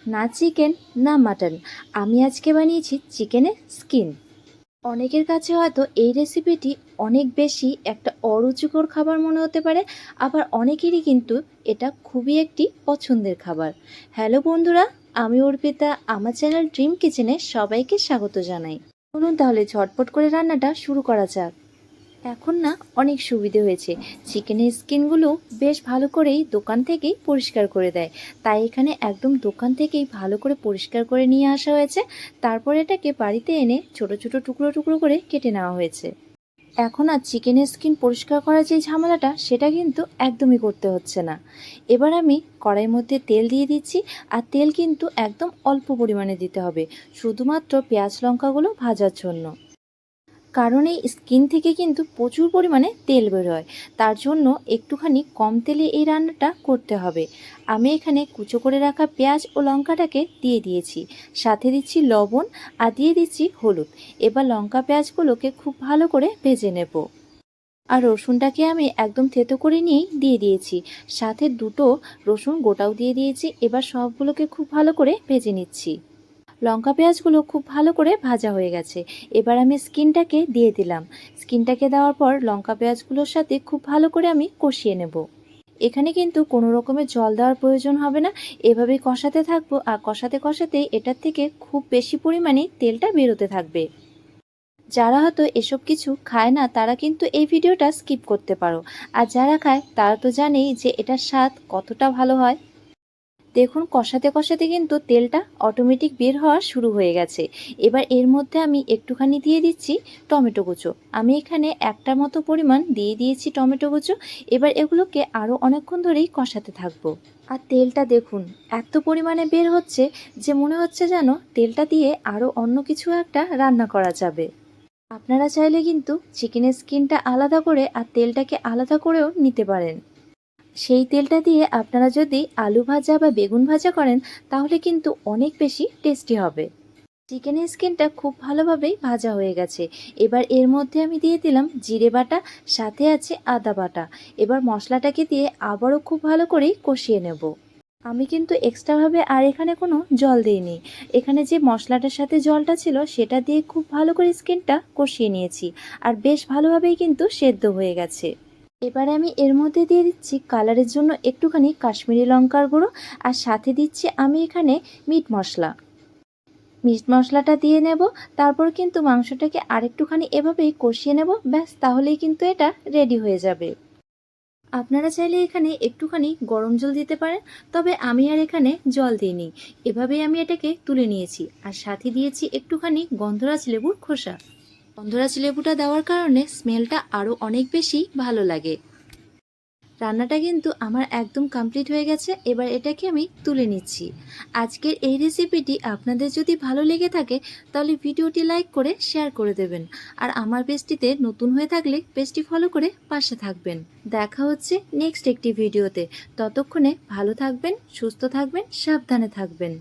না চিকেন না মাটন, আমি আজকে বানিয়েছি চিকেনের স্কিন। অনেকের কাছে হয়তো এই রেসিপিটি অনেক বেশি একটা অরুচিকর খাবার মনে হতে পারে, আবার অনেকেরই কিন্তু এটা খুবই একটি পছন্দের খাবার। হ্যালো বন্ধুরা, আমি অর্পিতা, আমার চ্যানেল ড্রিম কিচেনে সবাইকে স্বাগত জানাই। চলুন তাহলে ঝটপট করে রান্নাটা শুরু করা যাক। এখন না অনেক সুবিধে হয়েছে, চিকেনের স্কিনগুলো বেশ ভালো করেই দোকান থেকেই পরিষ্কার করে দেয়। তাই এখানে একদম দোকান থেকেই ভালো করে পরিষ্কার করে নিয়ে আসা হয়েছে। তারপর এটাকে বাড়িতে এনে ছোট ছোট টুকরো টুকরো করে কেটে নেওয়া হয়েছে। এখন আর চিকেনের স্কিন পরিষ্কার করার যে ঝামেলাটা সেটা কিন্তু একদমই করতে হচ্ছে না। এবার আমি কড়াইয়ের মধ্যে তেল দিয়ে দিচ্ছি, আর তেল কিন্তু একদম অল্প পরিমাণে দিতে হবে, শুধুমাত্র পেঁয়াজ লঙ্কাগুলো ভাজার জন্য। কারণ এই স্কিন থেকে কিন্তু প্রচুর পরিমাণে তেল বের হয়, তার জন্য একটুখানি কম তেলে এই রান্নাটা করতে হবে। আমি এখানে কুচো করে রাখা পেঁয়াজ ও লঙ্কাটাকে দিয়ে দিয়েছি, সাথে দিচ্ছি লবণ আর দিয়ে দিচ্ছি হলুদ। এবার লঙ্কা পেঁয়াজগুলোকে খুব ভালো করে ভেজে নেব। আর রসুনটাকে আমি একদম থেতো করে নিয়েই দিয়ে দিয়েছি, সাথে দুটো রসুন গোটাও দিয়ে দিয়েছি। এবার সবগুলোকে খুব ভালো করে ভেজে নিচ্ছি। লঙ্কা পেঁয়াজগুলো খুব ভালো করে ভাজা হয়ে গেছে। এবার আমি স্কিনটাকে দিয়ে দিলাম। স্কিনটাকে দেওয়ার পর লঙ্কা পেঁয়াজগুলোর সাথে খুব ভালো করে আমি কষিয়ে নেব। এখানে কিন্তু কোনো রকমের জল দেওয়ার প্রয়োজন হবে না, এভাবেই কষাতে থাকবো। আর কষাতে কষাতে এটার থেকে খুব বেশি পরিমাণে তেলটা বেরোতে থাকবে। যারা হয়তো এসব কিছু খায় না তারা কিন্তু এই ভিডিওটা স্কিপ করতে পারো, আর যারা খায় তারা তো জানেই যে এটার স্বাদ কতটা ভালো হয়। দেখুন কষাতে কষাতে কিন্তু তেলটা অটোমেটিক বের হওয়া শুরু হয়ে গেছে। এবার এর মধ্যে আমি একটুখানি দিয়ে দিচ্ছি টমেটো কুচো। আমি এখানে একটা মতো পরিমাণ দিয়ে দিয়েছি টমেটো কুচো। এবার এগুলোকে আরও অনেকক্ষণ ধরেই কষাতে থাকবো। আর তেলটা দেখুন এত পরিমাণে বের হচ্ছে যে মনে হচ্ছে যেন তেলটা দিয়ে আরও অন্য কিছু একটা রান্না করা যাবে। আপনারা চাইলে কিন্তু চিকেনের স্কিনটা আলাদা করে আর তেলটাকে আলাদা করেও নিতে পারেন। সেই তেলটা দিয়ে আপনারা যদি আলু ভাজা বা বেগুন ভাজা করেন তাহলে কিন্তু অনেক বেশি টেস্টি হবে। চিকেনের স্কিনটা খুব ভালোভাবেই ভাজা হয়ে গেছে। এবার এর মধ্যে আমি দিয়ে দিলাম জিরে বাটা, সাথে আছে আদা বাটা। এবার মশলাটাকে দিয়ে আবারও খুব ভালো করেই কষিয়ে নেব। আমি কিন্তু এক্সট্রাভাবে আর এখানে কোনো জল দিইনি। এখানে যে মশলাটার সাথে জলটা ছিল সেটা দিয়ে খুব ভালো করে স্কিনটা কষিয়ে নিয়েছি, আর বেশ ভালোভাবেই কিন্তু সেদ্ধ হয়ে গেছে। এবারে আমি এর মধ্যে দিয়ে দিচ্ছি কালারের জন্য একটুখানি কাশ্মীরি লঙ্কার গুঁড়ো, আর সাথে দিচ্ছি আমি এখানে মিট মশলা। মিট মশলাটা দিয়ে নেব। তারপর কিন্তু মাংসটাকে আরেকটুখানি এভাবেই কষিয়ে নেব, ব্যাস তাহলেই কিন্তু এটা রেডি হয়ে যাবে। আপনারা চাইলে এখানে একটুখানি গরম জল দিতে পারেন, তবে আমি আর এখানে জল দিইনি। এভাবেই আমি এটাকে তুলে নিয়েছি, আর সাথে দিয়েছি একটুখানি গন্ধরাজ লেবুর খোসা। গন্ধরাজ লেবুটা দেওয়ার কারণে স্মেলটা আরও অনেক বেশি ভালো লাগে। রান্নাটা কিন্তু আমার একদম কমপ্লিট হয়ে গেছে। এবার এটাকে আমি তুলে নিচ্ছি। আজকের এই রেসিপিটি আপনাদের যদি ভালো লেগে থাকে তাহলে ভিডিওটি লাইক করে শেয়ার করে দেবেন। আর আমার পেজটিতে নতুন হয়ে থাকলে পেজটি ফলো করে পাশে থাকবেন। দেখা হচ্ছে নেক্সট একটি ভিডিওতে। ততক্ষণে ভালো থাকবেন, সুস্থ থাকবেন, সাবধানে থাকবেন।